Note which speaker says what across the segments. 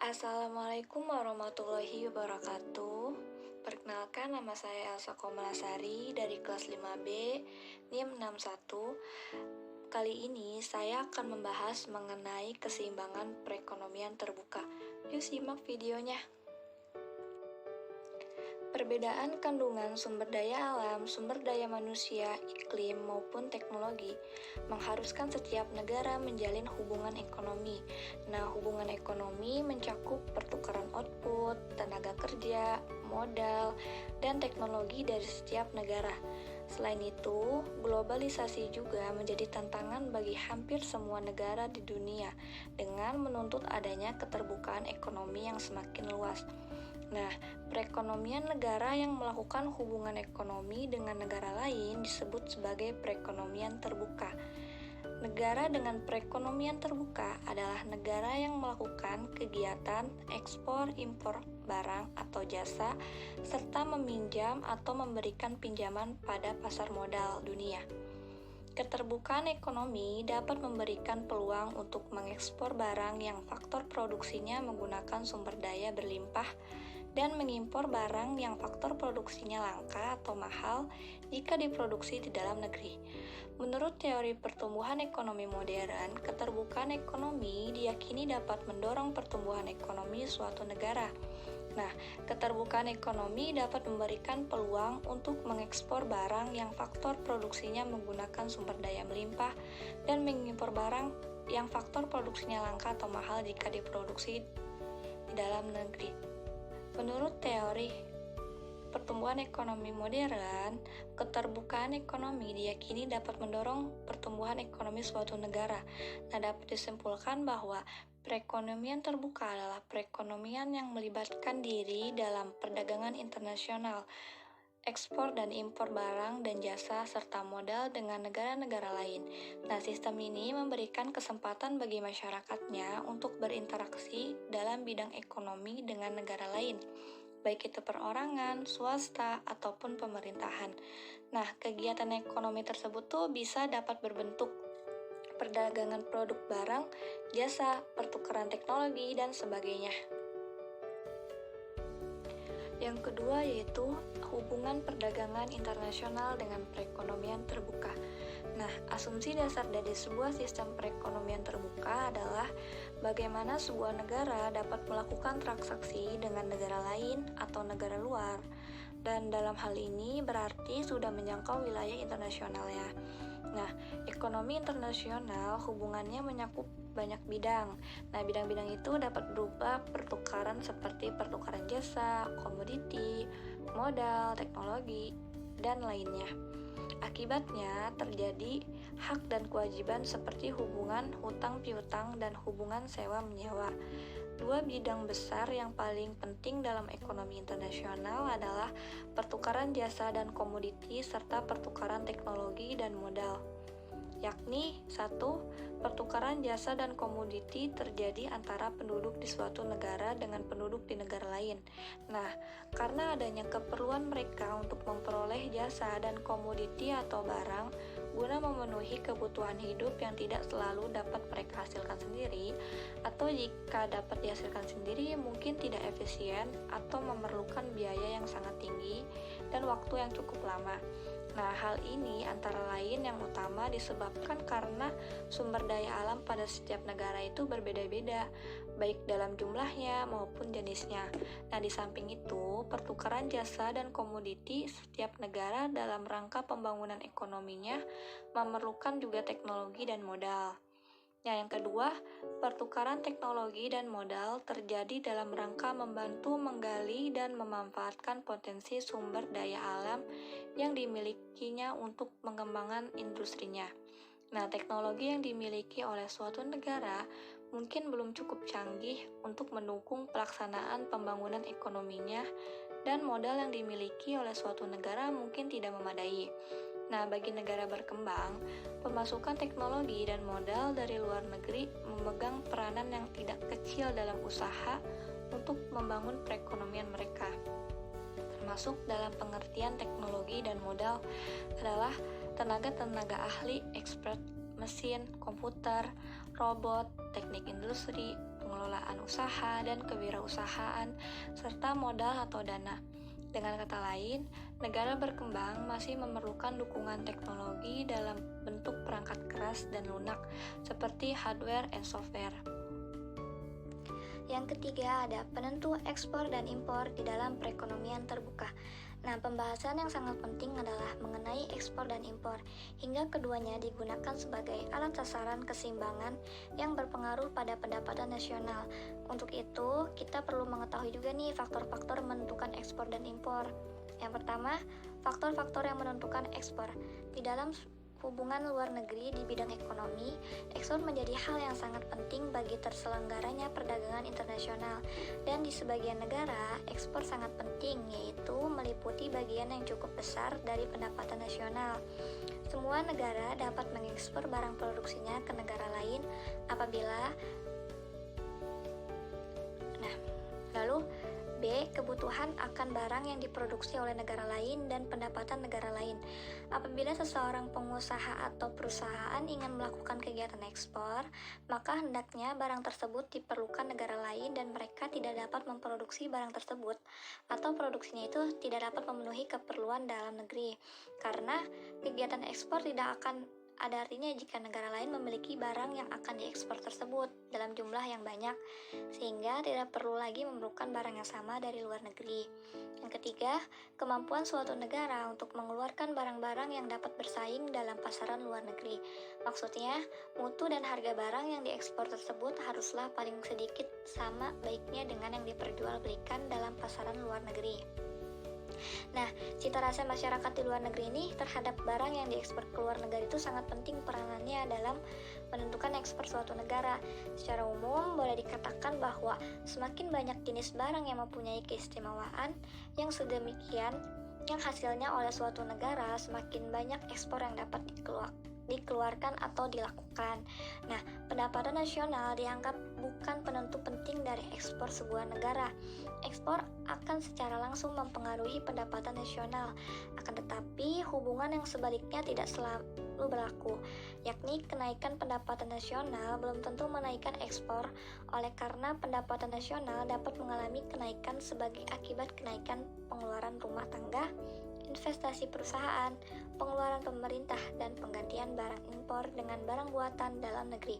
Speaker 1: Assalamualaikum warahmatullahi wabarakatuh. Perkenalkan, nama saya Elsa Komalasari dari kelas 5B NIM 61. Kali ini saya akan membahas mengenai keseimbangan perekonomian terbuka. Yuk simak videonya. Perbedaan kandungan sumber daya alam, sumber daya manusia, iklim, maupun teknologi mengharuskan setiap negara menjalin hubungan ekonomi. Nah, hubungan ekonomi mencakup pertukaran output, tenaga kerja, modal, dan teknologi dari setiap negara. Selain itu, globalisasi juga menjadi tantangan bagi hampir semua negara di dunia dengan menuntut adanya keterbukaan ekonomi yang semakin luas. Nah, perekonomian negara yang melakukan hubungan ekonomi dengan negara lain disebut sebagai perekonomian terbuka. Negara dengan perekonomian terbuka adalah negara yang melakukan kegiatan ekspor-impor barang atau jasa, serta meminjam atau memberikan pinjaman pada pasar modal dunia. Keterbukaan ekonomi dapat memberikan peluang untuk mengekspor barang yang faktor produksinya menggunakan sumber daya berlimpah dan mengimpor barang yang faktor produksinya langka atau mahal jika diproduksi di dalam negeri. Menurut teori pertumbuhan ekonomi modern, keterbukaan ekonomi diyakini dapat mendorong pertumbuhan ekonomi suatu negara. Nah, keterbukaan ekonomi dapat memberikan peluang untuk mengekspor barang yang faktor produksinya menggunakan sumber daya melimpah dan mengimpor barang yang faktor produksinya langka atau mahal jika diproduksi di dalam negeri. Menurut teori pertumbuhan ekonomi modern, keterbukaan ekonomi diyakini dapat mendorong pertumbuhan ekonomi suatu negara. Nah, dapat disimpulkan bahwa perekonomian terbuka adalah perekonomian yang melibatkan diri dalam perdagangan internasional, ekspor dan impor barang dan jasa, serta modal dengan negara-negara lain. Nah, sistem ini memberikan kesempatan bagi masyarakatnya untuk berinteraksi dalam bidang ekonomi dengan negara lain, baik itu perorangan, swasta, ataupun pemerintahan. Nah, kegiatan ekonomi tersebut tuh bisa dapat berbentuk perdagangan produk barang, jasa, pertukaran teknologi, dan sebagainya. Yang kedua yaitu hubungan perdagangan internasional dengan perekonomian terbuka. Nah, asumsi dasar dari sebuah sistem perekonomian terbuka adalah bagaimana sebuah negara dapat melakukan transaksi dengan negara lain atau negara luar. Dan dalam hal ini berarti sudah menjangkau wilayah internasionalnya. Nah, ekonomi internasional hubungannya menyakup banyak bidang. Nah, bidang-bidang itu dapat berupa pertukaran seperti pertukaran jasa, komoditi, modal, teknologi, dan lainnya. Akibatnya terjadi hak dan kewajiban seperti hubungan hutang piutang dan hubungan sewa menyewa. Dua bidang besar yang paling penting dalam ekonomi internasional adalah pertukaran jasa dan komoditi serta pertukaran teknologi dan modal. Yakni 1. Pertukaran jasa dan komoditi terjadi antara penduduk di suatu negara dengan penduduk di negara lain. Nah, karena adanya keperluan mereka untuk memperoleh jasa dan komoditi atau barang guna memenuhi kebutuhan hidup yang tidak selalu dapat mereka hasilkan sendiri, atau jika dapat dihasilkan sendiri mungkin tidak efisien atau memerlukan biaya yang sangat tinggi dan waktu yang cukup lama. Nah, hal ini antara lain yang utama disebabkan karena sumber daya alam pada setiap negara itu berbeda-beda, baik dalam jumlahnya maupun jenisnya. Nah, di samping itu, pertukaran jasa dan komoditi setiap negara dalam rangka pembangunan ekonominya memerlukan juga teknologi dan modal. Yang kedua, pertukaran teknologi dan modal terjadi dalam rangka membantu menggali dan memanfaatkan potensi sumber daya alam yang dimilikinya untuk mengembangkan industrinya. Nah, teknologi yang dimiliki oleh suatu negara mungkin belum cukup canggih untuk mendukung pelaksanaan pembangunan ekonominya, dan modal yang dimiliki oleh suatu negara mungkin tidak memadai. Nah, bagi negara berkembang, pemasukan teknologi dan modal dari luar negeri memegang peranan yang tidak kecil dalam usaha untuk membangun perekonomian mereka. Termasuk dalam pengertian teknologi dan modal adalah tenaga-tenaga ahli, expert mesin, komputer, robot, teknik industri, pengelolaan usaha dan kewirausahaan, serta modal atau dana. Dengan kata lain, negara berkembang masih memerlukan dukungan teknologi dalam bentuk perangkat keras dan lunak, seperti hardware and software. Yang ketiga ada penentu ekspor dan impor di dalam perekonomian terbuka. Nah, pembahasan yang sangat penting adalah mengenai ekspor dan impor, hingga keduanya digunakan sebagai alat sasaran keseimbangan yang berpengaruh pada pendapatan nasional. Untuk itu, kita perlu mengetahui juga nih faktor-faktor menentukan ekspor dan impor. Yang pertama, faktor-faktor yang menentukan ekspor. Di dalam hubungan luar negeri di bidang ekonomi, ekspor menjadi hal yang sangat penting bagi terselenggaranya perdagangan internasional. Dan di sebagian negara, ekspor sangat penting, yaitu meliputi bagian yang cukup besar dari pendapatan nasional. Semua negara dapat mengekspor barang produksinya ke negara lain apabila lalu B. Kebutuhan akan barang yang diproduksi oleh negara lain dan pendapatan negara lain. Apabila seseorang pengusaha atau perusahaan ingin melakukan kegiatan ekspor, maka hendaknya barang tersebut diperlukan negara lain dan mereka tidak dapat memproduksi barang tersebut, atau produksinya itu tidak dapat memenuhi keperluan dalam negeri. Karena kegiatan ekspor tidak akan ada artinya jika negara lain memiliki barang yang akan diekspor tersebut dalam jumlah yang banyak, sehingga tidak perlu lagi memerlukan barang yang sama dari luar negeri. Yang ketiga, kemampuan suatu negara untuk mengeluarkan barang-barang yang dapat bersaing dalam pasaran luar negeri. Maksudnya, mutu dan harga barang yang diekspor tersebut haruslah paling sedikit sama baiknya dengan yang diperjualbelikan dalam pasaran luar negeri. Nah, cita rasa masyarakat di luar negeri ini terhadap barang yang diekspor ke luar negeri itu sangat penting peranannya dalam menentukan ekspor suatu negara. Secara umum, boleh dikatakan bahwa semakin banyak jenis barang yang mempunyai keistimewaan yang sedemikian yang hasilnya oleh suatu negara, semakin banyak ekspor yang dapat dikeluarkan atau dilakukan. Nah, pendapatan nasional dianggap bukan penentu penting dari ekspor sebuah negara. Ekspor akan secara langsung mempengaruhi pendapatan nasional, akan tetapi hubungan yang sebaliknya tidak selalu berlaku, yakni kenaikan pendapatan nasional belum tentu menaikkan ekspor, oleh karena pendapatan nasional dapat mengalami kenaikan sebagai akibat kenaikan pengeluaran rumah tangga, investasi perusahaan, pengeluaran pemerintah, dan penggantian barang impor dengan barang buatan dalam negeri.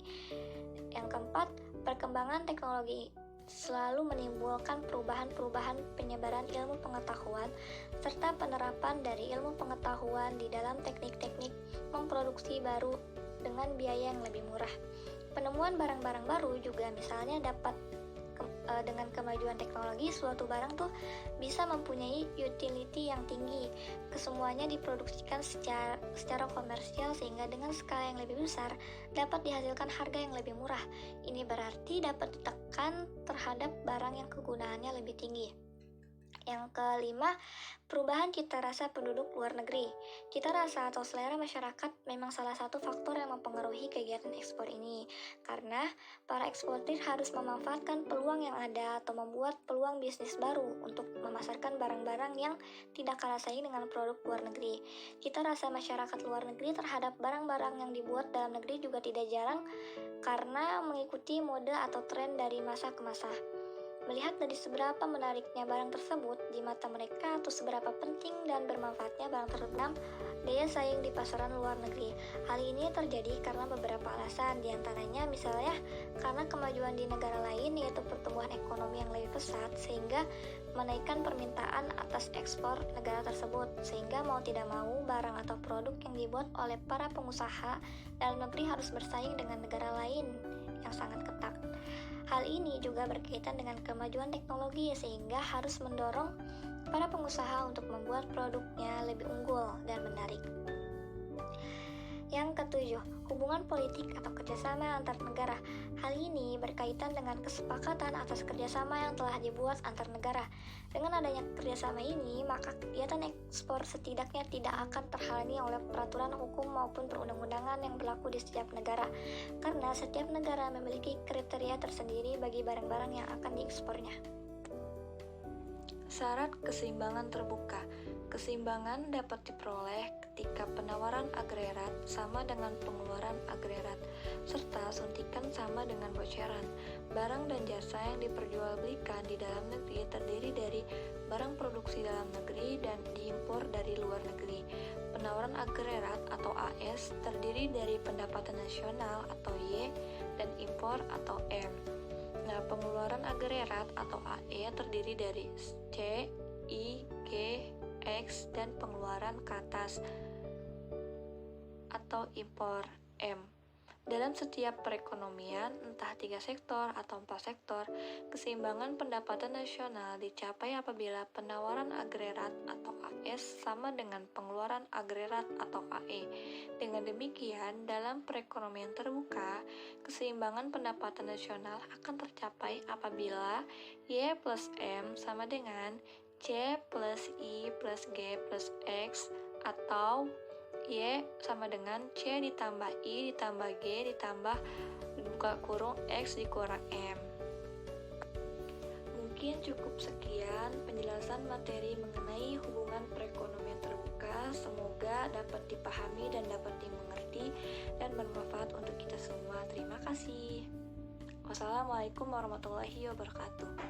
Speaker 1: Yang keempat, perkembangan teknologi selalu menimbulkan perubahan-perubahan penyebaran ilmu pengetahuan serta penerapan dari ilmu pengetahuan di dalam teknik-teknik memproduksi baru dengan biaya yang lebih murah. Penemuan barang-barang baru juga misalnya dapat dengan kemajuan teknologi, suatu barang tuh bisa mempunyai utility yang tinggi. Kesemuanya diproduksikan secara komersial sehingga dengan skala yang lebih besar dapat dihasilkan harga yang lebih murah. Ini berarti dapat ditekan terhadap barang yang kegunaannya lebih tinggi. Yang kelima, perubahan cita rasa penduduk luar negeri. Cita rasa atau selera masyarakat memang salah satu faktor yang mempengaruhi kegiatan ekspor ini, karena para eksportir harus memanfaatkan peluang yang ada atau membuat peluang bisnis baru untuk memasarkan barang-barang yang tidak kalah saing dengan produk luar negeri. Cita rasa masyarakat luar negeri terhadap barang-barang yang dibuat dalam negeri juga tidak jarang karena mengikuti mode atau tren dari masa ke masa. Melihat dari seberapa menariknya barang tersebut di mata mereka atau seberapa penting dan bermanfaatnya barang tersebut daya saing di pasaran luar negeri. Hal ini terjadi karena beberapa alasan, diantaranya misalnya karena kemajuan di negara lain yaitu pertumbuhan ekonomi yang lebih pesat sehingga menaikkan permintaan atas ekspor negara tersebut, sehingga mau tidak mau barang atau produk yang dibuat oleh para pengusaha dalam negeri harus bersaing dengan negara lain yang sangat ketat. Hal ini juga berkaitan dengan kemajuan teknologi sehingga harus mendorong para pengusaha untuk membuat produknya lebih unggul dan menarik. Yang ketujuh, hubungan politik atau kerjasama antar negara. Hal ini berkaitan dengan kesepakatan atas kerjasama yang telah dibuat antar negara. Dengan adanya kerjasama ini, maka kegiatan ekspor setidaknya tidak akan terhalangi oleh peraturan hukum maupun perundang-undangan yang berlaku di setiap negara, karena setiap negara memiliki kriteria tersendiri bagi barang-barang yang akan diekspornya. Syarat keseimbangan terbuka. Keseimbangan dapat diperoleh ketika penawaran agregat sama dengan pengeluaran agregat, serta suntikan sama dengan bocoran. Barang dan jasa yang diperjualbelikan di dalam negeri terdiri dari barang produksi dalam negeri dan diimpor dari luar negeri. Penawaran agregat atau AS terdiri dari pendapatan nasional atau Y dan impor atau M. Nah, pengeluaran agregat atau AE terdiri dari C, I, G, X, dan pengeluaran ke atas atau impor M. Dalam setiap perekonomian, entah 3 sektor atau 4 sektor, keseimbangan pendapatan nasional dicapai apabila penawaran agregat atau AS sama dengan pengeluaran agregat atau AE. Dengan demikian, dalam perekonomian terbuka, keseimbangan pendapatan nasional akan tercapai apabila Y plus M sama dengan C plus I plus G plus X atau Y sama dengan C ditambah I ditambah G ditambah buka kurung X dikurang M. Mungkin cukup sekian penjelasan materi mengenai hubungan perekonomian terbuka. Semoga dapat dipahami dan dapat dimengerti dan bermanfaat untuk kita semua. Terima kasih. Wassalamualaikum warahmatullahi wabarakatuh.